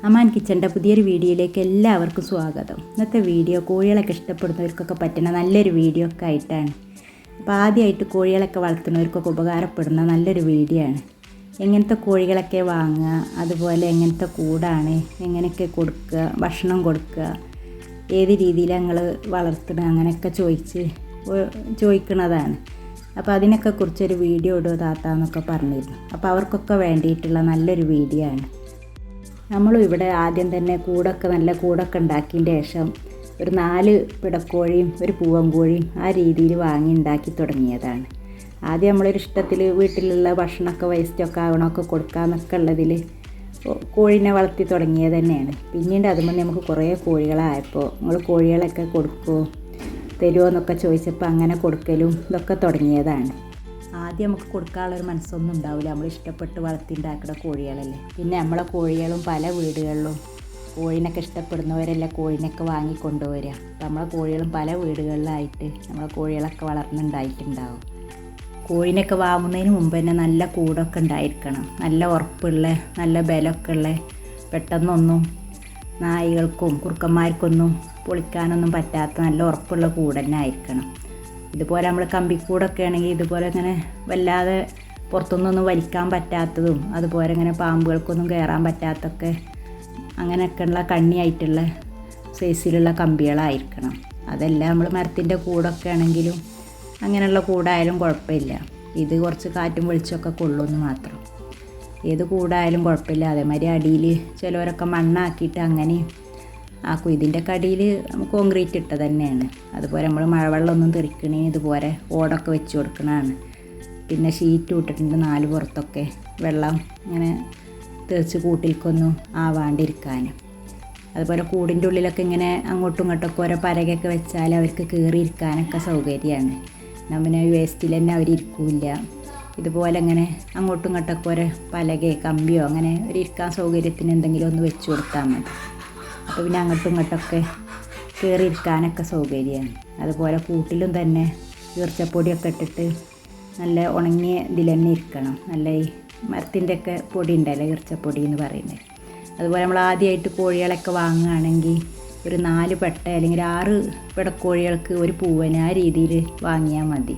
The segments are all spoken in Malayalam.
അമാൻ കിച്ചൻ്റെ പുതിയൊരു വീഡിയോയിലേക്ക് എല്ലാവർക്കും സ്വാഗതം. ഇന്നത്തെ വീഡിയോ കോഴികളൊക്കെ ഇഷ്ടപ്പെടുന്നവർക്കൊക്കെ പറ്റുന്ന നല്ലൊരു വീഡിയോ ഒക്കെ ആയിട്ടാണ്. അപ്പോൾ ആദ്യമായിട്ട് കോഴികളൊക്കെ വളർത്തുന്നവർക്കൊക്കെ ഉപകാരപ്പെടുന്ന നല്ലൊരു വീഡിയോ ആണ്. എങ്ങനത്തെ കോഴികളൊക്കെ വാങ്ങുക, അതുപോലെ എങ്ങനത്തെ കൂടാണ്, എങ്ങനെയൊക്കെ കൊടുക്കുക, ഭക്ഷണം കൊടുക്കുക, ഏത് രീതിയിൽ ഞങ്ങൾ വളർത്തുക, അങ്ങനെയൊക്കെ ചോദിക്കുന്നതാണ്. അപ്പോൾ അതിനൊക്കെ കുറിച്ചൊരു വീഡിയോ ഇടുക താത്താന്നൊക്കെ പറഞ്ഞിരുന്നു. അപ്പോൾ അവർക്കൊക്കെ വേണ്ടിയിട്ടുള്ള നല്ലൊരു വീഡിയോ ആണ്. നമ്മളും ഇവിടെ ആദ്യം തന്നെ നല്ല കൂടൊക്കെ ഉണ്ടാക്കിയതിൻ്റെ ശേഷം ഒരു 4 പിടക്കോഴിയും ഒരു പൂവൻ കോഴിയും ആ രീതിയിൽ വാങ്ങി ഉണ്ടാക്കി തുടങ്ങിയതാണ്. ആദ്യം നമ്മളൊരു ഇഷ്ടത്തിൽ വീട്ടിലുള്ള ഭക്ഷണമൊക്കെ വേസ്റ്റൊക്കെ ആവണമൊക്കെ കൊടുക്കാമെന്നൊക്കെ ഉള്ളതിൽ കോഴീനെ വളർത്തി തുടങ്ങിയത് തന്നെയാണ്. പിന്നീട് അതുമ്പോൾ നമുക്ക് കുറേ കോഴികളായപ്പോൾ നിങ്ങൾ കോഴികളൊക്കെ കൊടുക്കുമോ തരുമോ എന്നൊക്കെ ചോദിച്ചപ്പോൾ അങ്ങനെ കൊടുക്കലും ഇതൊക്കെ തുടങ്ങിയതാണ്. ആദ്യം നമുക്ക് കൊടുക്കാനുള്ളൊരു മനസ്സൊന്നും ഉണ്ടാവില്ല, നമ്മൾ ഇഷ്ടപ്പെട്ട് വളർത്തി ഉണ്ടാക്കുന്ന കോഴികളല്ലേ. പിന്നെ നമ്മളെ കോഴികളും പല വീടുകളിലും കോഴിനൊക്കെ ഇഷ്ടപ്പെടുന്നവരെല്ലാം കോഴിനൊക്കെ വാങ്ങിക്കൊണ്ടുവരിക. അപ്പം നമ്മളെ കോഴികളും പല വീടുകളിലായിട്ട് നമ്മളെ കോഴികളൊക്കെ വളർന്നുണ്ടായിട്ടുണ്ടാവും. കോഴിനൊക്കെ വാങ്ങുന്നതിന് മുമ്പ് തന്നെ നല്ല കൂടൊക്കെ ഉണ്ടായിരിക്കണം, നല്ല ഉറപ്പുള്ള നല്ല ബലമൊക്കെ ഉള്ള, പെട്ടെന്നൊന്നും നായ്കൾക്കും കുറുക്കന്മാർക്കൊന്നും പൊളിക്കാനൊന്നും പറ്റാത്ത നല്ല ഉറപ്പുള്ള കൂട് തന്നെ ആയിരിക്കണം. ഇതുപോലെ നമ്മൾ കമ്പിക്കൂടൊക്കെ ആണെങ്കിൽ ഇതുപോലെ ഇങ്ങനെ വല്ലാതെ പുറത്തുനിന്നൊന്നും വലിക്കാൻ പറ്റാത്തതും, അതുപോലെ ഇങ്ങനെ പാമ്പുകൾക്കൊന്നും കയറാൻ പറ്റാത്തൊക്കെ അങ്ങനെയൊക്കെയുള്ള കണ്ണിയായിട്ടുള്ള സൈസിലുള്ള കമ്പികളായിരിക്കണം. അതെല്ലാം നമ്മൾ മരത്തിൻ്റെ കൂടൊക്കെ ആണെങ്കിലും അങ്ങനെയുള്ള കൂടായാലും കുഴപ്പമില്ല. ഇത് കുറച്ച് കാറ്റും വെളിച്ചമൊക്കെ കൊള്ളുമെന്ന് മാത്രം. ഏത് കൂടായാലും കുഴപ്പമില്ല. അതേമാതിരി അടിയിൽ ചിലവരൊക്കെ മണ്ണാക്കിയിട്ട് അങ്ങനെ ആക്കും. ഇതിൻ്റെ അടിയിൽ കോൺക്രീറ്റ് ഇട്ട തന്നെയാണ്. അതുപോലെ നമ്മൾ മഴവെള്ളമൊന്നും തെറിക്കണേ ഇതുപോലെ ഓടൊക്കെ വെച്ച് കൊടുക്കണതാണ്. പിന്നെ ഷീറ്റ് ഇട്ടിട്ടുണ്ട് 4 പുറത്തൊക്കെ വെള്ളം ഇങ്ങനെ തെറിച്ച് കൂട്ടിലേക്കൊന്നും ആവാണ്ടിരിക്കാൻ. അതുപോലെ കൂടിൻ്റെ ഉള്ളിലൊക്കെ ഇങ്ങനെ അങ്ങോട്ടും ഇങ്ങോട്ടൊക്കെ ഓരോ പലകയൊക്കെ വെച്ചാൽ അവർക്ക് കയറിയിരിക്കാനൊക്കെ സൗകര്യമാണ്. പിന്നെ വേസ്റ്റിൽ തന്നെ അവരിരിക്കില്ല. ഇതുപോലെ ഇങ്ങനെ അങ്ങോട്ടും ഇങ്ങോട്ടൊക്കെ ഓരോ പലകയോ കമ്പിയോ അങ്ങനെ ഒരു ഇരിക്കാൻ സൗകര്യത്തിന് എന്തെങ്കിലും ഒന്ന് വെച്ച് കൊടുത്താൽ മതി. അപ്പോൾ പിന്നെ അങ്ങോട്ടും ഇങ്ങോട്ടൊക്കെ കയറിയിരിക്കാനൊക്കെ സൗകര്യമാണ്. അതുപോലെ കൂട്ടിലും തന്നെ ഈർച്ചപ്പൊടിയൊക്കെ ഇട്ടിട്ട് നല്ല ഉണങ്ങിയ ഇതിൽ തന്നെ ഇരിക്കണം. നല്ല ഈ മരത്തിൻ്റെയൊക്കെ പൊടി ഉണ്ടല്ലോ, ഈർച്ചപ്പൊടി എന്ന് പറയുന്നത്. അതുപോലെ നമ്മൾ ആദ്യമായിട്ട് കോഴികളൊക്കെ വാങ്ങുകയാണെങ്കിൽ ഒരു 4 പെട്ട അല്ലെങ്കിൽ 6 പിടക്കോഴികൾക്ക് ഒരു പൂവന് ആ രീതിയിൽ വാങ്ങിയാൽ മതി.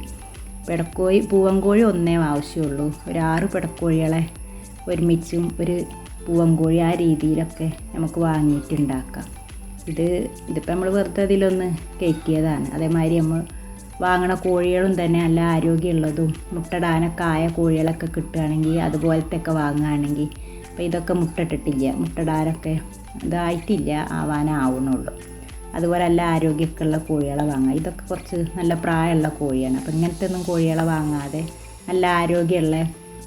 പൂവൻ കോഴി ഒന്നേ ആവശ്യമുള്ളൂ. ഒരു 6 പിടക്കോഴികളെ ഒരുമിച്ചും ഒരു പൂവൻ കോഴി ആ രീതിയിലൊക്കെ നമുക്ക് വാങ്ങിയിട്ടുണ്ടാക്കാം. ഇതിപ്പോൾ നമ്മൾ വെറുതെ അതിലൊന്ന് കയറ്റിയതാണ്. അതേമാതിരി നമ്മൾ വാങ്ങണ കോഴികളും തന്നെ നല്ല ആരോഗ്യമുള്ളതും മുട്ടടാനൊക്കെ ആയ കോഴികളൊക്കെ കിട്ടുകയാണെങ്കിൽ അതുപോലത്തെയൊക്കെ വാങ്ങുകയാണെങ്കിൽ, അപ്പോൾ ഇതൊക്കെ മുട്ടയിട്ടിട്ടില്ല, മുട്ടടാനൊക്കെ ഇതായിട്ടില്ല, ആവാനാവണുള്ളൂ. അതുപോലെ നല്ല ആരോഗ്യമൊക്കെ ഉള്ള കോഴികളെ വാങ്ങുക. ഇതൊക്കെ കുറച്ച് നല്ല പ്രായമുള്ള കോഴിയാണ്. അപ്പോൾ ഇങ്ങനത്തെ ഒന്നും കോഴികളെ വാങ്ങാതെ നല്ല ആരോഗ്യമുള്ള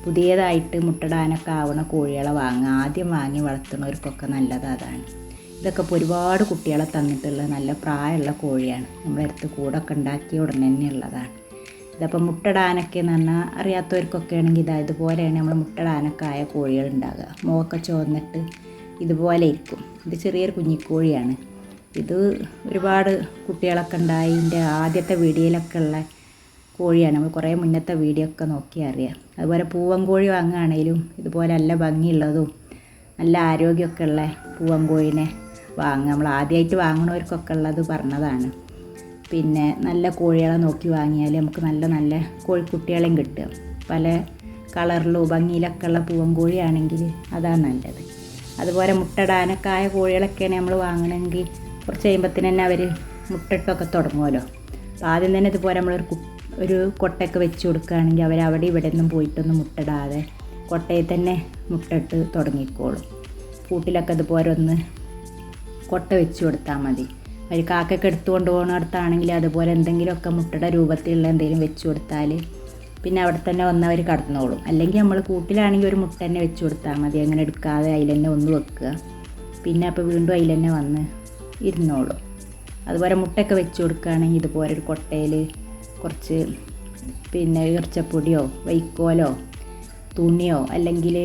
പുതിയതായിട്ട് മുട്ടടാനൊക്കെ ആവണ കോഴികളെ വാങ്ങുക. ആദ്യം വാങ്ങി വളർത്തുന്നവർക്കൊക്കെ നല്ലത് അതാണ്. ഇതൊക്കെ ഇപ്പോൾ ഒരുപാട് കുട്ടികളെ തന്നിട്ടുള്ള നല്ല പ്രായമുള്ള കോഴിയാണ്. നമ്മുടെ അടുത്ത് കൂടൊക്കെ ഉണ്ടാക്കിയ ഉടനെ തന്നെ ഉള്ളതാണ്. ഇതപ്പോൾ മുട്ടടാനൊക്കെ എന്ന് പറഞ്ഞാൽ അറിയാത്തവർക്കൊക്കെ ആണെങ്കിൽ ഇതുപോലെയാണ് നമ്മൾ മുട്ടടാനൊക്കെ ആയ കോഴികൾ ഉണ്ടാകുക. മുഖമൊക്കെ ചുവന്നിട്ട് ഇതുപോലെ ഇരിക്കും. ഇത് ചെറിയൊരു കുഞ്ഞിക്കോഴിയാണ്. ഇത് ഒരുപാട് കുട്ടികളൊക്കെ ഉണ്ടായി ഇതിൻ്റെ ആദ്യത്തെ വീഡിയോയിലൊക്കെ ഉള്ള കോഴിയാണ്. നമ്മൾ കുറേ മുന്നത്തെ വീഡിയോ ഒക്കെ നോക്കി അറിയാം. അതുപോലെ പൂവൻ കോഴി വാങ്ങുകയാണെങ്കിലും ഇതുപോലെ നല്ല ഭംഗിയുള്ളതും നല്ല ആരോഗ്യമൊക്കെ ഉള്ള പൂവൻ കോഴിനെ വാങ്ങുക. നമ്മൾ ആദ്യമായിട്ട് വാങ്ങുന്നവർക്കൊക്കെ ഉള്ളത് പറഞ്ഞതാണ്. പിന്നെ നല്ല കോഴികളെ നോക്കി വാങ്ങിയാൽ നമുക്ക് നല്ല നല്ല കോഴിക്കുട്ടികളെയും കിട്ടുക. പല കളറിലും ഭംഗിയിലൊക്കെ ഉള്ള പൂവൻ കോഴിയാണെങ്കിൽ അതാണ് നല്ലത്. അതുപോലെ മുട്ടടാനൊക്കെ ആയ കോഴികളൊക്കെയാണ് നമ്മൾ വാങ്ങണമെങ്കിൽ കുറച്ച് കഴിയുമ്പത്തിന് തന്നെ അവർ മുട്ടിട്ടൊക്കെ തുടങ്ങുമല്ലോ. അപ്പോൾ ആദ്യം തന്നെ ഇതുപോലെ ഒരു കൊട്ടയൊക്കെ വെച്ച് കൊടുക്കുകയാണെങ്കിൽ അവിടെ ഇവിടെ ഒന്നും പോയിട്ടൊന്നും മുട്ടിടാതെ കൊട്ടയിൽ തന്നെ മുട്ടിട്ട് തുടങ്ങിക്കോളും. കൂട്ടിലൊക്കെ ഇതുപോലെ ഒന്ന് കൊട്ട വെച്ച് കൊടുത്താൽ മതി. ഒരു കാക്കൊക്കെ എടുത്തുകൊണ്ട് പോകുന്നിടത്താണെങ്കിൽ അതുപോലെ എന്തെങ്കിലുമൊക്കെ മുട്ടയുടെ രൂപത്തിലുള്ള എന്തെങ്കിലും വെച്ച് കൊടുത്താൽ പിന്നെ അവിടെ തന്നെ വന്നവർ കടന്നോളും. അല്ലെങ്കിൽ നമ്മൾ കൂട്ടിലാണെങ്കിൽ ഒരു മുട്ട തന്നെ വെച്ച് കൊടുത്താൽ മതി. അങ്ങനെ എടുക്കാതെ അതിൽ തന്നെ ഒന്ന് വെക്കുക. പിന്നെ അപ്പോൾ വീണ്ടും അതിൽ തന്നെ വന്ന് ഇരുന്നോളും. അതുപോലെ മുട്ടയൊക്കെ വെച്ച് കൊടുക്കുകയാണെങ്കിൽ ഇതുപോലെ ഒരു കൊട്ടയിൽ കുറച്ച് പിന്നെ ഈർച്ചപ്പൊടിയോ വൈക്കോലോ തുണിയോ അല്ലെങ്കിൽ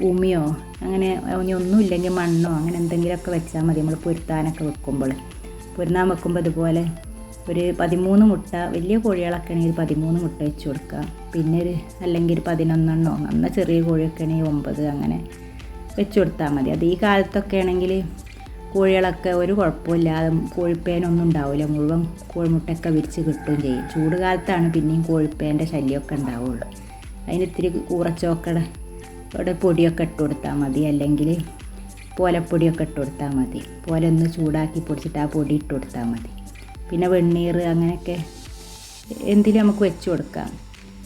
ഉമിയോ അങ്ങനെ ഒന്നുമില്ലെങ്കിൽ മണ്ണോ അങ്ങനെ എന്തെങ്കിലുമൊക്കെ വെച്ചാൽ മതി. നമ്മൾ പൊരുത്താനൊക്കെ വെക്കുമ്പോൾ ഇതുപോലെ ഒരു 13 മുട്ട, വലിയ കോഴികളൊക്കെ ആണെങ്കിൽ 13 മുട്ട വെച്ച് കൊടുക്കുക. പിന്നെ അല്ലെങ്കിൽ ഒരു 11 എന്നാൽ ചെറിയ കോഴിയൊക്കെ ആണെങ്കിൽ 9 അങ്ങനെ വെച്ച് കൊടുത്താൽ മതി. അത് ഈ കാലത്തൊക്കെ ആണെങ്കിൽ കോഴികളൊക്കെ ഒരു കുഴപ്പമില്ലാതെ കോഴിപ്പേനൊന്നും ഉണ്ടാവില്ല, മുഴുവൻ കോഴിമുട്ടയൊക്കെ വിരിച്ച് കിട്ടുകയും ചെയ്യും. ചൂട് കാലത്താണ് പിന്നെയും കോഴിപ്പേൻ്റെ ശല്യമൊക്കെ ഉണ്ടാവുള്ളൂ. അതിന് ഇത്തിരി കൂറച്ചോക്കടെ ഇവിടെ പൊടിയൊക്കെ ഇട്ട് കൊടുത്താൽ മതി, അല്ലെങ്കിൽ പോലപ്പൊടിയൊക്കെ ഇട്ട് കൊടുത്താൽ മതി. പോലെ ഒന്ന് ചൂടാക്കി പൊടിച്ചിട്ട് ആ പൊടി ഇട്ട് കൊടുത്താൽ മതി. പിന്നെ വെണ്ണീർ അങ്ങനെയൊക്കെ എന്തിലും നമുക്ക് വെച്ച് കൊടുക്കാം.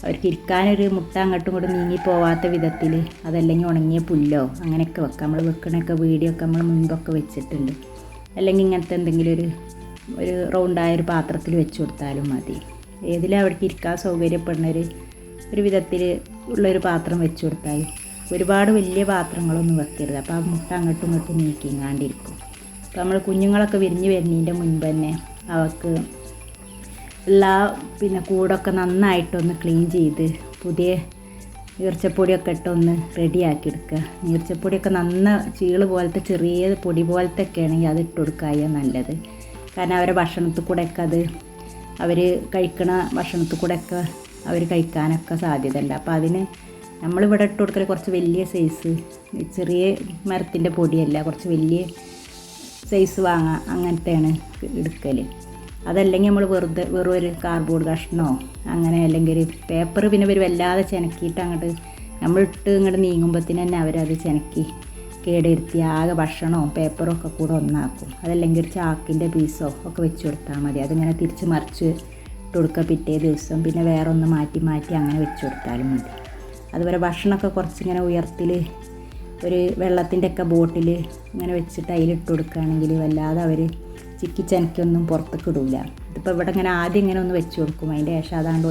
അവർക്ക് ഇരിക്കാനൊരു മുട്ട അങ്ങോട്ടും ഇങ്ങോട്ടും നീങ്ങി പോവാത്ത വിധത്തിൽ, അതല്ലെങ്കിൽ ഉണങ്ങിയ പുല്ലോ അങ്ങനെയൊക്കെ വെക്കാം. നമ്മൾ വെക്കണൊക്കെ വീഡിയോ ഒക്കെ നമ്മൾ മുൻപൊക്കെ വെച്ചിട്ടുണ്ട്. അല്ലെങ്കിൽ ഇങ്ങനത്തെ എന്തെങ്കിലും ഒരു റൗണ്ടായൊരു പാത്രത്തിൽ വെച്ച് കൊടുത്താലും മതി. ഏതിലും അവർക്ക് ഇരിക്കാൻ സൗകര്യപ്പെടുന്ന ഒരു വിധത്തിൽ ഉള്ളൊരു പാത്രം വെച്ച് കൊടുത്താൽ. ഒരുപാട് വലിയ പാത്രങ്ങളൊന്നും വെക്കരുത്, അപ്പോൾ ആ മുട്ട അങ്ങോട്ടും ഇങ്ങോട്ടും നീക്കിങ്ങാണ്ടിരിക്കും. അപ്പോൾ നമ്മൾ കുഞ്ഞുങ്ങളൊക്കെ വിരിഞ്ഞ് വരുന്നതിൻ്റെ മുൻപ് തന്നെ അവർക്ക് കൂടൊക്കെ നന്നായിട്ടൊന്ന് ക്ലീൻ ചെയ്ത് പുതിയ ഈർച്ചപ്പൊടിയൊക്കെ ഇട്ടൊന്ന് റെഡിയാക്കി എടുക്കുക. ഈർച്ചപ്പൊടിയൊക്കെ ചീള് പോലത്തെ ചെറിയ പൊടി പോലത്തെ ഒക്കെ ആണെങ്കിൽ അത് ഇട്ട് കൊടുക്കുക നല്ലത്. കാരണം അവരെ ഭക്ഷണത്തിൽ കൂടെയൊക്കെ അവർ കഴിക്കണ ഭക്ഷണത്തിൽ കൂടെയൊക്കെ അവർ കഴിക്കാനൊക്കെ സാധ്യതയുണ്ട്. അപ്പോൾ അതിന് നമ്മളിവിടെ ഇട്ട് കൊടുക്കൽ കുറച്ച് വലിയ സൈസ്, ചെറിയ മരത്തിൻ്റെ പൊടിയല്ല, കുറച്ച് വലിയ സൈസ് വാങ്ങാം, അങ്ങനത്തെയാണ് എടുക്കൽ. അതല്ലെങ്കിൽ നമ്മൾ വെറും ഒരു കാർഡ്ബോർഡ് കഷ്ണമോ അങ്ങനെ, അല്ലെങ്കിൽ ഒരു പേപ്പർ പിന്നെ ഇവർ വല്ലാതെ ചിനക്കിയിട്ട് നമ്മളിട്ട് ഇങ്ങോട്ട് നീങ്ങുമ്പോഴത്തേന് തന്നെ അവരത് ചിനക്കി കേടുവരുത്തി ആകെ ഭക്ഷണമോ പേപ്പറോ ഒക്കെ കൂടെ ഒന്നാക്കും. അതല്ലെങ്കിൽ ഒരു ചാക്കിൻ്റെ പീസോ ഒക്കെ വെച്ച് കൊടുത്താൽ മതി. അതിങ്ങനെ തിരിച്ച് മറിച്ച് ഇട്ട് കൊടുക്കുക പിറ്റേ ദിവസം. പിന്നെ വേറെ ഒന്ന് മാറ്റി അങ്ങനെ വെച്ച് കൊടുത്താലും മതി. അതുപോലെ ഭക്ഷണമൊക്കെ കുറച്ചിങ്ങനെ ഉയർത്തിൽ ഒരു വെള്ളത്തിൻ്റെ ഒക്കെ ബോട്ടിൽ ഇങ്ങനെ വെച്ചിട്ട് അതിലിട്ട് കൊടുക്കുകയാണെങ്കിൽ വല്ലാതെ അവർ ചിക്കിച്ചനക്കൊന്നും പുറത്തേക്ക് ഇടില്ല. ഇതിപ്പോൾ ഇവിടെ ഇങ്ങനെ ആദ്യം ഇങ്ങനെ ഒന്ന് വെച്ച് കൊടുക്കും, അതിൻ്റെ ശേഷം അതാണ്ട്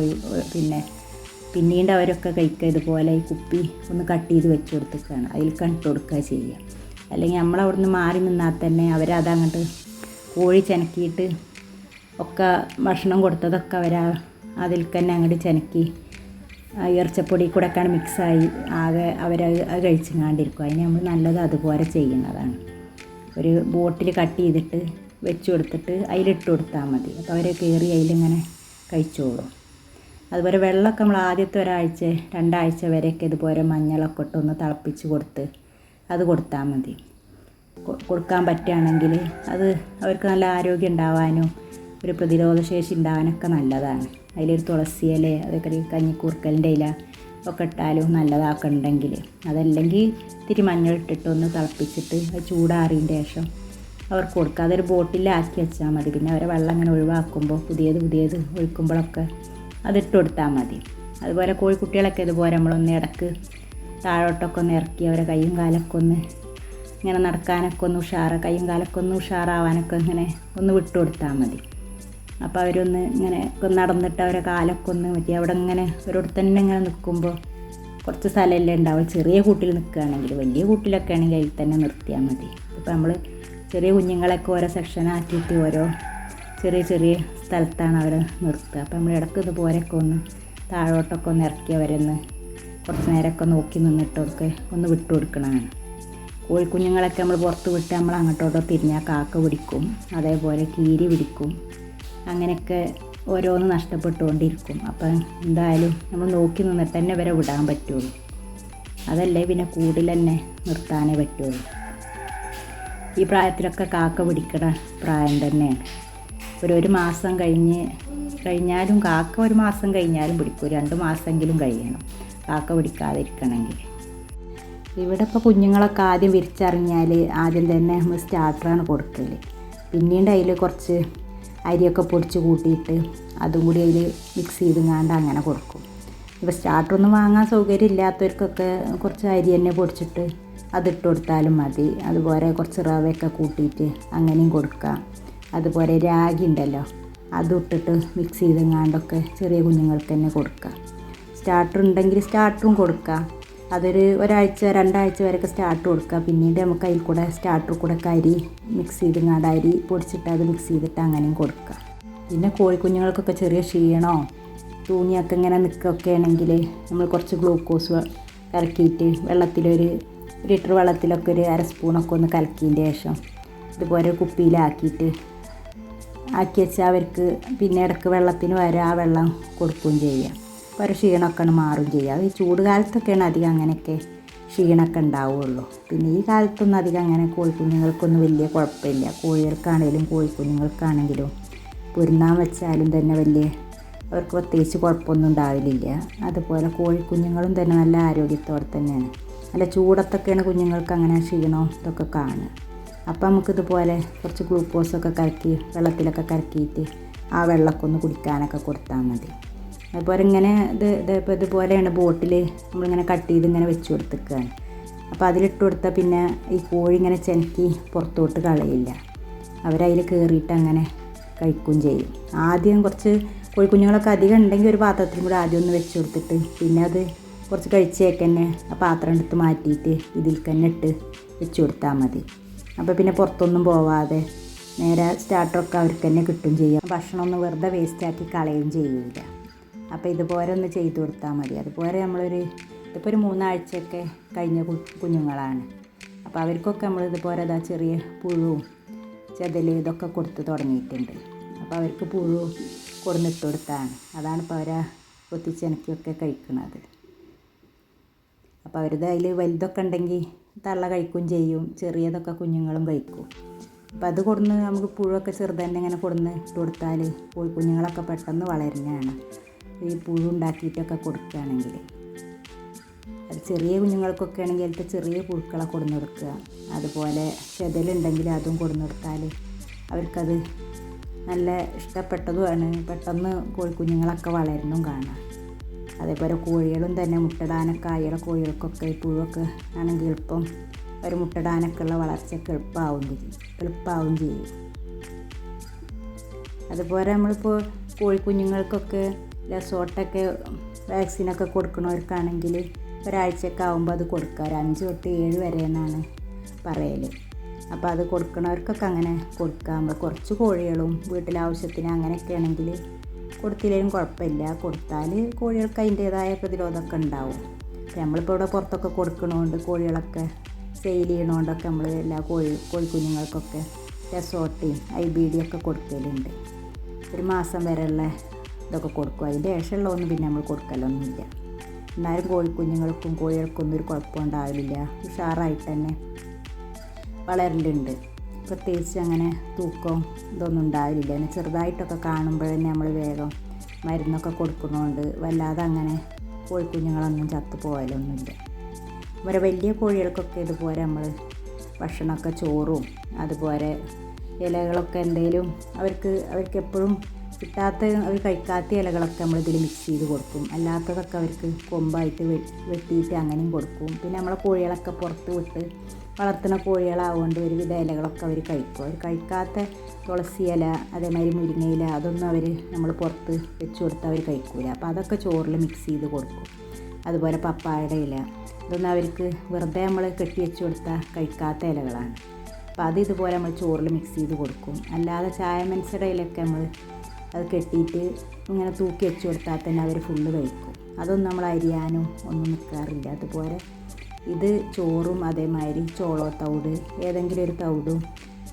പിന്നീട് അവരൊക്കെ കഴിക്കുക. ഇതുപോലെ ഈ കുപ്പി ഒന്ന് കട്ട് ചെയ്ത് വെച്ച് കൊടുത്തിട്ടാണ് അതിൽ കണ്ടിട്ട് കൊടുക്കുക ചെയ്യുക. അല്ലെങ്കിൽ നമ്മളവിടെ നിന്ന് മാറി നിന്നാൽ തന്നെ അവരതങ്ങോട്ട് കോഴി ചിനക്കിയിട്ട് ഒക്കെ ഭക്ഷണം കൊടുത്തതൊക്കെ അതിൽ തന്നെ അങ്ങോട്ട് ചിനക്കി ഇറച്ചപ്പൊടി കൂടെ ഒക്കെ മിക്സായി ആകെ അത് കഴിച്ചിങ്ങാണ്ടിരിക്കും. അതിന് നമ്മൾ നല്ലത് അതുപോലെ ചെയ്യുന്നതാണ്. ഒരു ബോട്ടിൽ കട്ട് ചെയ്തിട്ട് വെച്ച് കൊടുത്തിട്ട് അതിലിട്ട് കൊടുത്താൽ മതി. അപ്പോൾ അവർ കയറി അതിലിങ്ങനെ കഴിച്ചോളും. അതുപോലെ വെള്ളമൊക്കെ നമ്മൾ ആദ്യത്തെ 2 ആഴ്ച വരെയൊക്കെ ഇതുപോലെ മഞ്ഞളൊക്കെ ഇട്ടൊന്ന് തിളപ്പിച്ച് അത് കൊടുത്താൽ മതി. കൊടുക്കാൻ പറ്റുകയാണെങ്കിൽ അത് അവർക്ക് നല്ല ആരോഗ്യം ഉണ്ടാവാനും ഒരു പ്രതിരോധശേഷി ഉണ്ടാവാനൊക്കെ നല്ലതാണ്. അതിലൊരു തുളസി ഇല, അതൊക്കെ ഒരു കഞ്ഞിക്കൂർക്കലിൻ്റെ ഇല ഒക്കെ ഇട്ടാലും നല്ലതാക്കുന്നുണ്ടെങ്കിൽ, അതല്ലെങ്കിൽ ഇത്തിരി മഞ്ഞളിട്ടിട്ടൊന്ന് തിളപ്പിച്ചിട്ട് അത് ചൂടാറിയതിൻ്റെ ശേഷം അവർക്ക് കൊടുക്കുക. അതൊരു ബോട്ടിലാക്കി വെച്ചാൽ മതി. പിന്നെ അവരെ വെള്ളം ഇങ്ങനെ ഒഴിവാക്കുമ്പോൾ പുതിയത് ഒഴിക്കുമ്പോഴൊക്കെ അതിട്ട് കൊടുത്താൽ മതി. അതുപോലെ കോഴിക്കുട്ടികളൊക്കെ ഇതുപോലെ നമ്മളൊന്ന് ഇടക്ക് താഴോട്ടൊക്കെ ഒന്ന് ഇറക്കി അവരെ കൈയും കാലൊക്കെ ഒന്ന് ഇങ്ങനെ നടക്കാനൊക്കെ ഒന്ന് കൈയും കാലൊക്കെ ഒന്ന് ഉഷാറാവാനൊക്കെ ഇങ്ങനെ ഒന്ന് വിട്ട് കൊടുത്താൽ മതി. അപ്പോൾ അവരൊന്ന് ഇങ്ങനെ നടന്നിട്ട് അവരെ കാലൊക്കെ ഒന്ന് പറ്റി അവിടെ ഇങ്ങനെ ഒരിടത്ത് തന്നെ ഇങ്ങനെ നിൽക്കുമ്പോൾ കുറച്ച് സ്ഥലമല്ലേ ഉണ്ടാവും. ചെറിയ കൂട്ടിൽ നിൽക്കുകയാണെങ്കിൽ, വലിയ കൂട്ടിലൊക്കെ ആണെങ്കിൽ അതിൽ തന്നെ നിർത്തിയാൽ മതി. ഇപ്പോൾ നമ്മൾ ചെറിയ കുഞ്ഞുങ്ങളൊക്കെ ഓരോ സെക്ഷനാക്കിയിട്ട് ഓരോ ചെറിയ സ്ഥലത്താണ് അവരെ നിർത്തുക. അപ്പോൾ നമ്മൾ ഇടയ്ക്ക് ഇതുപോലെയൊക്കെ ഒന്ന് താഴോട്ടൊക്കെ ഒന്ന് ഇറക്കി അവരൊന്ന് കുറച്ച് നേരമൊക്കെ നോക്കി നിന്നിട്ടൊക്കെ ഒന്ന് വിട്ടു കൊടുക്കണതാണ്. കോഴിക്കുഞ്ഞുങ്ങളൊക്കെ നമ്മൾ പുറത്ത് വിട്ട് നമ്മൾ അങ്ങോട്ടോട്ടോ തിരിഞ്ഞാൽ കാക്ക പിടിക്കും, അതേപോലെ കീരി പിടിക്കും, അങ്ങനെയൊക്കെ ഓരോന്ന് നഷ്ടപ്പെട്ടുകൊണ്ടിരിക്കും. അപ്പം എന്തായാലും നമ്മൾ നോക്കി നിന്നിട്ട് തന്നെ വരെ വിടാൻ പറ്റുള്ളൂ. അതല്ലേ പിന്നെ കൂടിൽ തന്നെ നിർത്താനേ പറ്റുള്ളൂ. ഈ പ്രായത്തിലൊക്കെ കാക്ക പിടിക്കണ പ്രായം തന്നെയാണ്. ഒരു മാസം കഴിഞ്ഞാലും കാക്ക 1 മാസം കഴിഞ്ഞാലും പിടിക്കും. 2 മാസമെങ്കിലും കഴിയണം കാക്ക പിടിക്കാതിരിക്കണമെങ്കിൽ. ഇവിടെ ഇപ്പോൾ കുഞ്ഞുങ്ങളൊക്കെ ആദ്യം വിരിച്ചറിഞ്ഞാൽ ആദ്യം തന്നെ നമ്മൾ സ്റ്റാർട്ടറാണ് കൊടുക്കൽ. പിന്നീട് അതിൽ കുറച്ച് അരിയൊക്കെ പൊടിച്ച് കൂട്ടിയിട്ട് അതും കൂടി അതിൽ മിക്സ് ചെയ്തുങ്ങാണ്ട് അങ്ങനെ കൊടുക്കും. ഇപ്പോൾ സ്റ്റാർട്ടറൊന്നും വാങ്ങാൻ സൗകര്യം ഇല്ലാത്തവർക്കൊക്കെ കുറച്ച് അരി തന്നെ പൊടിച്ചിട്ട് അതിട്ട് കൊടുത്താലും മതി. അതുപോലെ കുറച്ച് റവയൊക്കെ കൂട്ടിയിട്ട് അങ്ങനെയും കൊടുക്കാം. അതുപോലെ രാഗി ഉണ്ടല്ലോ, അതും ഇട്ടിട്ട് മിക്സ് ചെയ്തെങ്ങാണ്ടൊക്കെ ചെറിയ കുഞ്ഞുങ്ങൾക്ക് തന്നെ കൊടുക്കാം. സ്റ്റാർട്ടർ ഉണ്ടെങ്കിൽ സ്റ്റാർട്ടറും കൊടുക്കാം. അതൊരു 1 ആഴ്ച 2 ആഴ്ച വരെയൊക്കെ സ്റ്റാർട്ടർ കൊടുക്കുക. പിന്നീട് നമുക്ക് അതിൽ കൂടെ സ്റ്റാർട്ടർ കൂടെ അരി മിക്സ് ചെയ്തെങ്ങാണ്ട് അരി പൊടിച്ചിട്ട് അത് മിക്സ് ചെയ്തിട്ട് അങ്ങനെയും കൊടുക്കുക. പിന്നെ കോഴിക്കുഞ്ഞുങ്ങൾക്കൊക്കെ ചെറിയ ക്ഷീണമോ തൂങ്ങിയൊക്കെ ഇങ്ങനെ നിൽക്കുകയൊക്കെ ആണെങ്കിൽ നമ്മൾ കുറച്ച് ഗ്ലൂക്കോസ് കലക്കിയിട്ട് വെള്ളത്തിലൊരു ലിറ്റർ വെള്ളത്തിലൊക്കെ ഒരു 1/2 സ്പൂണൊക്കെ ഒന്ന് കലക്കിയതിൻ്റെ ശേഷം ഇതുപോലെ കുപ്പിയിലാക്കി വെച്ചാൽ അവർക്ക് പിന്നെ ഇടയ്ക്ക് വെള്ളത്തിന് വരെ ആ വെള്ളം കൊടുക്കുകയും ചെയ്യാം. അപ്പോൾ ഒരു ക്ഷീണമൊക്കെ മാറുകയും ചെയ്യാം. ഈ ചൂട് കാലത്തൊക്കെയാണ് അധികം അങ്ങനെയൊക്കെ ക്ഷീണമൊക്കെ ഉണ്ടാവുള്ളൂ. പിന്നെ ഈ കാലത്തൊന്നും അധികം അങ്ങനെ കോഴിക്കുഞ്ഞുങ്ങൾക്കൊന്നും വലിയ കുഴപ്പമില്ല. കോഴികൾക്കാണെങ്കിലും കോഴിക്കുഞ്ഞുങ്ങൾക്കാണെങ്കിലും പൊരുന്നാൻ വെച്ചാലും തന്നെ വലിയ അവർക്ക് പ്രത്യേകിച്ച് കുഴപ്പമൊന്നും ഉണ്ടാവില്ല. അതുപോലെ കോഴിക്കുഞ്ഞുങ്ങളും തന്നെ നല്ല ആരോഗ്യത്തോടെ തന്നെയാണ്. നല്ല ചൂടത്തൊക്കെയാണ് കുഞ്ഞുങ്ങൾക്ക് അങ്ങനെ ക്ഷീണവും ഇതൊക്കെ കാണുക. അപ്പോൾ നമുക്കിതുപോലെ കുറച്ച് ഗ്ലൂക്കോസൊക്കെ കലക്കി വെള്ളത്തിലൊക്കെ കലക്കിയിട്ട് ആ വെള്ളമൊക്കെ ഒന്ന് കുടിക്കാനൊക്കെ കൊടുത്താൽ മതി. അതുപോലെ ഇങ്ങനെ ഇതുപോലെയാണ് ബോട്ടിൽ നമ്മളിങ്ങനെ കട്ട് ചെയ്ത് ഇങ്ങനെ വെച്ച് കൊടുത്തിരിക്കുകയാണ്. അപ്പോൾ അതിലിട്ട് കൊടുത്താൽ പിന്നെ ഈ കോഴി ഇങ്ങനെ ചെനക്കി പുറത്തോട്ട് കളയില്ല. അവരതിൽ കയറിയിട്ട് അങ്ങനെ കഴിക്കുകയും ചെയ്യും. ആദ്യം കുറച്ച് കോഴിക്കുഞ്ഞുങ്ങളൊക്കെ അധികം ഉണ്ടെങ്കിൽ ഒരു പാത്രത്തിൽ കൂടെ ആദ്യം ഒന്ന് വെച്ച് കൊടുത്തിട്ട് പിന്നെ അത് കുറച്ച് കഴിച്ചേക്ക് തന്നെ ആ പാത്രം എടുത്ത് മാറ്റിയിട്ട് ഇതിൽ തന്നെ ഇട്ട് വെച്ച് കൊടുത്താൽ മതി. അപ്പോൾ പിന്നെ പുറത്തൊന്നും പോവാതെ നേരെ സ്റ്റാർട്ടറൊക്കെ അവർക്ക് തന്നെ കിട്ടുകയും ചെയ്യും. ഭക്ഷണമൊന്നും വെറുതെ വേസ്റ്റാക്കി കളയുകയും ചെയ്യില്ല. അപ്പോൾ ഇതുപോലെ ഒന്ന് ചെയ്ത് കൊടുത്താൽ മതി. അതുപോലെ ഇതിപ്പോൾ ഒരു 3 ആഴ്ചയൊക്കെ കഴിഞ്ഞ കുഞ്ഞുങ്ങളാണ്. അപ്പോൾ അവർക്കൊക്കെ നമ്മൾ ഇതുപോലെ ചെറിയ പുഴുവും ചെതൽ ഇതൊക്കെ കൊടുത്ത് തുടങ്ങിയിട്ടുണ്ട്. അപ്പോൾ അവർക്ക് പുഴു കൊടുന്നിട്ട് കൊടുത്താണ്. അതാണ് ഇപ്പോൾ അവരെ കൊത്തിച്ചെനക്കിയൊക്കെ കഴിക്കുന്നത്. അപ്പോൾ അവരുടെ അതിൽ വലുതൊക്കെ ഉണ്ടെങ്കിൽ തള്ള കഴിക്കുകയും ചെയ്യും, ചെറിയതൊക്കെ കുഞ്ഞുങ്ങളും കഴിക്കും. അപ്പോൾ അത് കൊടുന്ന് നമുക്ക് പുഴുവൊക്കെ ചെറുതന്നെ ഇങ്ങനെ കൊടുന്ന് ഇട്ട് കൊടുത്താൽ കോഴിക്കുഞ്ഞുങ്ങളൊക്കെ പെട്ടെന്ന് വളരുന്നതാണ്. ഈ പുഴു ഉണ്ടാക്കിയിട്ടൊക്കെ കൊടുക്കുകയാണെങ്കിൽ അത് ചെറിയ കുഞ്ഞുങ്ങൾക്കൊക്കെ ആണെങ്കിൽ അതിലത്തെ ചെറിയ പുഴുക്കളെ കൊടുന്ന് കൊടുക്കുക. അതുപോലെ ചെതലുണ്ടെങ്കിൽ അതും കൊടുന്ന് കൊടുത്താൽ അവർക്കത് നല്ല ഇഷ്ടപ്പെട്ടതുമാണ്. പെട്ടെന്ന് കോഴിക്കുഞ്ഞുങ്ങളൊക്കെ വളരുന്നതും കാണാം. അതേപോലെ കോഴികളും തന്നെ മുട്ടടാനൊക്കെ ആയുള്ള കോഴികൾക്കൊക്കെ ഈ പുഴുവൊക്കെ ആണെങ്കിൽ എളുപ്പം ഒരു മുട്ടടാനൊക്കെ ഉള്ള വളർച്ചയൊക്കെ എളുപ്പമാവും ചെയ്യും. അതുപോലെ നമ്മളിപ്പോൾ കോഴിക്കുഞ്ഞുങ്ങൾക്കൊക്കെ ലസോട്ടൊക്കെ വാക്സിനൊക്കെ കൊടുക്കണവർക്കാണെങ്കിൽ ഒരാഴ്ചയൊക്കെ ആകുമ്പോൾ അത് കൊടുക്കുക. ഒരു 5 തൊട്ട് 7 വരെ എന്നാണ് പറയൽ. അപ്പോൾ അത് കൊടുക്കണവർക്കൊക്കെ അങ്ങനെ കൊടുക്കാം. നമ്മൾ കുറച്ച് കോഴികളും വീട്ടിലാവശ്യത്തിന് അങ്ങനെയൊക്കെ ആണെങ്കിൽ കൊടുത്തില്ലെങ്കിലും കുഴപ്പമില്ല. കൊടുത്താൽ കോഴികൾക്ക് അതിൻ്റേതായ പ്രതിരോധമൊക്കെ ഉണ്ടാവും. നമ്മളിപ്പോൾ ഇവിടെ പുറത്തൊക്കെ കൊടുക്കണോണ്ട് കോഴികളൊക്കെ സെയിൽ ചെയ്യണോണ്ടൊക്കെ നമ്മൾ എല്ലാ കോഴിക്കുഞ്ഞുങ്ങൾക്കൊക്കെ ലസോട്ടയും IBD ഒക്കെ കൊടുക്കലുണ്ട്. 1 മാസം വരെയുള്ള ഇതൊക്കെ കൊടുക്കും. അതിൻ്റെ ശേഷമുള്ളതൊന്നും പിന്നെ നമ്മൾ കൊടുക്കലൊന്നുമില്ല. എന്നാലും കോഴിക്കുഞ്ഞുങ്ങൾക്കും കോഴികൾക്കൊന്നും ഒരു കുഴപ്പം ഉണ്ടാവില്ല. ഉഷാറായിട്ട് തന്നെ വളരലുണ്ട്. പ്രത്യേകിച്ച് അങ്ങനെ തൂക്കം ഇതൊന്നും ഉണ്ടാവില്ല. പിന്നെ ചെറുതായിട്ടൊക്കെ കാണുമ്പോഴന്നെ നമ്മൾ വേഗം മരുന്നൊക്കെ കൊടുക്കുന്നതുകൊണ്ട് വല്ലാതെ അങ്ങനെ കോഴിക്കുഞ്ഞുങ്ങളൊന്നും ചത്തു പോകലൊന്നുമില്ല. ഇവരെ വലിയ കോഴികൾക്കൊക്കെ ഇതുപോലെ നമ്മൾ ഭക്ഷണമൊക്കെ ചോറും അതുപോലെ ഇലകളൊക്കെ എന്തെങ്കിലും അവർക്ക് എപ്പോഴും അവർ കഴിക്കാത്ത ഇലകളൊക്കെ നമ്മളിതിൽ മിക്സ് ചെയ്ത് കൊടുക്കും. അല്ലാത്തതൊക്കെ അവർക്ക് കൊമ്പായിട്ട് വെട്ടിയിട്ട് അങ്ങനെയും കൊടുക്കും. പിന്നെ നമ്മളെ കോഴികളൊക്കെ പുറത്ത് വിട്ട് വളർത്തുന്ന കോഴികളാവുകൊണ്ട് ഒരുവിധ ഇലകളൊക്കെ അവർ കഴിക്കും. അവർ കഴിക്കാത്ത തുളസി ഇല അതേമാതിരി മുരിങ്ങയില അതൊന്നും നമ്മൾ പുറത്ത് വെച്ച് കൊടുത്താൽ അവർ കഴിക്കില്ല. അപ്പോൾ അതൊക്കെ ചോറിൽ മിക്സ് ചെയ്ത് കൊടുക്കും. അതുപോലെ പപ്പായയുടെ ഇല ഇതൊന്നും അവർക്ക് വെറുതെ നമ്മൾ കെട്ടി വെച്ച് കൊടുത്താൽ കഴിക്കാത്ത ഇലകളാണ്. അപ്പോൾ അത് ഇതുപോലെ നമ്മൾ ചോറിൽ മിക്സ് ചെയ്ത് കൊടുക്കും. അല്ലാതെ ചായമനസയുടെ ഇലയൊക്കെ നമ്മൾ അത് കെട്ടിയിട്ട് ഇങ്ങനെ തൂക്കി വെച്ച് കൊടുത്താൽ തന്നെ അവർ ഫുള്ള് കഴിക്കും. അതൊന്നും നമ്മൾ അരിയാനും ഒന്നും നിൽക്കാറില്ല. അതുപോലെ ഇത് ചോറും അതേമാതിരി ചോളോ തവിട് ഏതെങ്കിലും ഒരു തവിടും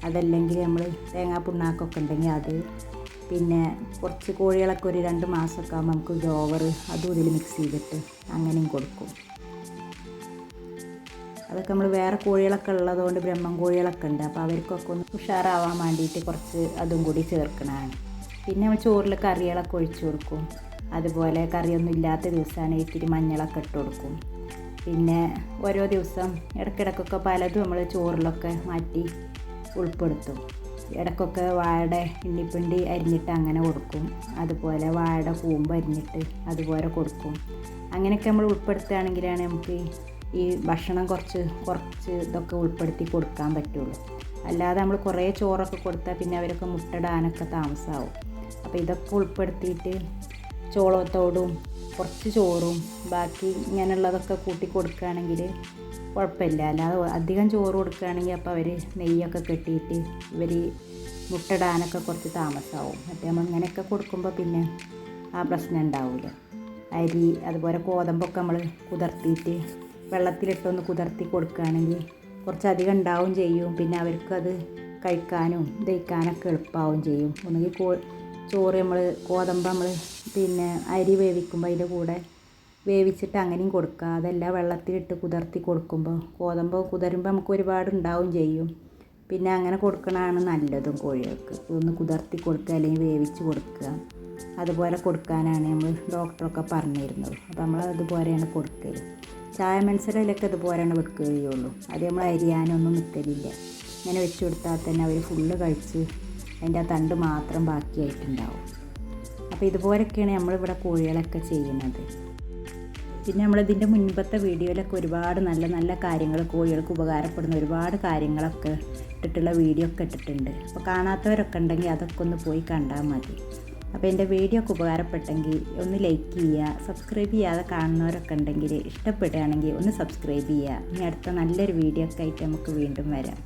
അതല്ലെങ്കിൽ നമ്മൾ തേങ്ങാപ്പിണ്ണാക്കൊക്കെ ഉണ്ടെങ്കിൽ അത് പിന്നെ കുറച്ച് കോഴികളൊക്കെ ഒരു 2 മാസമൊക്കെ ആകുമ്പോൾ നമുക്ക് ജോവർ അതും ഇതിൽ മിക്സ് ചെയ്തിട്ട് അങ്ങനെയും കൊടുക്കും. അതൊക്കെ നമ്മൾ വേറെ കോഴികളൊക്കെ ഉള്ളതുകൊണ്ട് ബ്രഹ്മം കോഴികളൊക്കെ ഉണ്ട്. അപ്പോൾ അവർക്കൊക്കെ ഒന്ന് ഉഷാറാവാൻ വേണ്ടിയിട്ട് കുറച്ച് അതും കൂടി ചേർക്കണതാണ്. പിന്നെ നമ്മൾ ചോറിൽ കറികളൊക്കെ ഒഴിച്ച് കൊടുക്കും. അതുപോലെ കറിയൊന്നും ഇല്ലാത്ത ദിവസമാണ് ഇത്തിരി മഞ്ഞളൊക്കെ ഇട്ട് കൊടുക്കും. പിന്നെ ഓരോ ദിവസം ഇടയ്ക്കിടയ്ക്കൊക്കെ പലതും നമ്മൾ ചോറിലൊക്കെ മാറ്റി ഉൾപ്പെടുത്തും. ഇടയ്ക്കൊക്കെ വാഴയുടെ ഇണ്ണിപ്പിണ്ടി അരിഞ്ഞിട്ട് അങ്ങനെ കൊടുക്കും. അതുപോലെ വാഴയുടെ കൂമ്പ് അരിഞ്ഞിട്ട് അതുപോലെ കൊടുക്കും. അങ്ങനെയൊക്കെ നമ്മൾ ഉൾപ്പെടുത്തുകയാണെങ്കിലാണ് നമുക്ക് ഈ ഭക്ഷണം കുറച്ച് ഇതൊക്കെ ഉൾപ്പെടുത്തി കൊടുക്കാൻ പറ്റുള്ളൂ. അല്ലാതെ നമ്മൾ കുറേ ചോറൊക്കെ കൊടുത്താൽ പിന്നെ അവരൊക്കെ മുട്ടടാനൊക്കെ താമസമാവും. അപ്പോൾ ഇതൊക്കെ ഉൾപ്പെടുത്തിയിട്ട് ചോളത്തോടും കുറച്ച് ചോറും ബാക്കി ഇങ്ങനെയുള്ളതൊക്കെ കൂട്ടി കൊടുക്കുകയാണെങ്കിൽ കുഴപ്പമില്ല. അല്ലാതെ അധികം ചോറ് കൊടുക്കുകയാണെങ്കിൽ അപ്പോൾ അവർ നെയ്യൊക്കെ കെട്ടിയിട്ട് ഇവർ മുട്ടടാനൊക്കെ കുറച്ച് താമസമാവും. മറ്റേ നമ്മൾ ഇങ്ങനെയൊക്കെ കൊടുക്കുമ്പോൾ പിന്നെ ആ പ്രശ്നം ഉണ്ടാവില്ല. അരി അതുപോലെ ഗോതമ്പൊക്കെ നമ്മൾ കുതിർത്തിയിട്ട് വെള്ളത്തിലിട്ടൊന്ന് കുതിർത്തി കൊടുക്കുകയാണെങ്കിൽ കുറച്ചധികം ഉണ്ടാവും ചെയ്യും. പിന്നെ അവർക്കത് കഴിക്കാനും ദഹിക്കാനൊക്കെ എളുപ്പമാവും ചെയ്യും. ഒന്നുകിൽ ചോറ് ഗോതമ്പ് നമ്മൾ പിന്നെ അരി വേവിക്കുമ്പോൾ അതിൻ്റെ കൂടെ വേവിച്ചിട്ട് അങ്ങനെയും കൊടുക്കുക. അതല്ല വെള്ളത്തിലിട്ട് കുതിർത്തി കൊടുക്കുമ്പോൾ ഗോതമ്പ് കുതിരുമ്പോൾ നമുക്ക് ഒരുപാട് ഉണ്ടാവും ചെയ്യും. പിന്നെ അങ്ങനെ കൊടുക്കണതാണ് നല്ലതും കോഴികൾക്ക്. ഒന്ന് കുതിർത്തി കൊടുക്കുക അല്ലെങ്കിൽ വേവിച്ച് കൊടുക്കുക. അതുപോലെ കൊടുക്കാനാണ് നമ്മൾ ഡോക്ടറൊക്കെ പറഞ്ഞിരുന്നത്. അപ്പോൾ നമ്മൾ അതുപോലെയാണ് കൊടുക്കൽ. ചായ മത്സരയിലൊക്കെ ഇതുപോലെയാണ് വെക്കുകയുള്ളൂ. അത് നമ്മൾ അരിയാനൊന്നും നിൽക്കലില്ല. ഇങ്ങനെ വെച്ച് കൊടുത്താൽ തന്നെ അവർ ഫുള്ള് കഴിച്ച് അതിൻ്റെ ആ തണ്ട് മാത്രം ബാക്കിയായിട്ടുണ്ടാവും. അപ്പോൾ ഇതുപോലൊക്കെയാണ് നമ്മളിവിടെ കോഴികളൊക്കെ ചെയ്യുന്നത്. പിന്നെ നമ്മളിതിൻ്റെ മുൻപത്തെ വീഡിയോയിലൊക്കെ ഒരുപാട് നല്ല നല്ല കാര്യങ്ങൾ, കോഴികൾക്ക് ഉപകാരപ്പെടുന്ന ഒരുപാട് കാര്യങ്ങളൊക്കെ ഇട്ടിട്ടുള്ള വീഡിയോ ഒക്കെ ഇട്ടിട്ടുണ്ട്. അപ്പോൾ കാണാത്തവരൊക്കെ ഉണ്ടെങ്കിൽ അതൊക്കെ ഒന്ന് പോയി കണ്ടാൽ മതി. അപ്പോൾ എൻ്റെ വീഡിയോ ഒക്കെ ഉപകാരപ്പെട്ടെങ്കിൽ ഒന്ന് ലൈക്ക് ചെയ്യുക. സബ്സ്ക്രൈബ് ചെയ്യാതെ കാണുന്നവരൊക്കെ ഉണ്ടെങ്കിൽ ഇഷ്ടപ്പെടുകയാണെങ്കിൽ ഒന്ന് സബ്സ്ക്രൈബ് ചെയ്യുക. ഇനി അടുത്ത നല്ലൊരു വീഡിയോ ഒക്കെ ആയിട്ട് നമുക്ക് വീണ്ടും വരാം.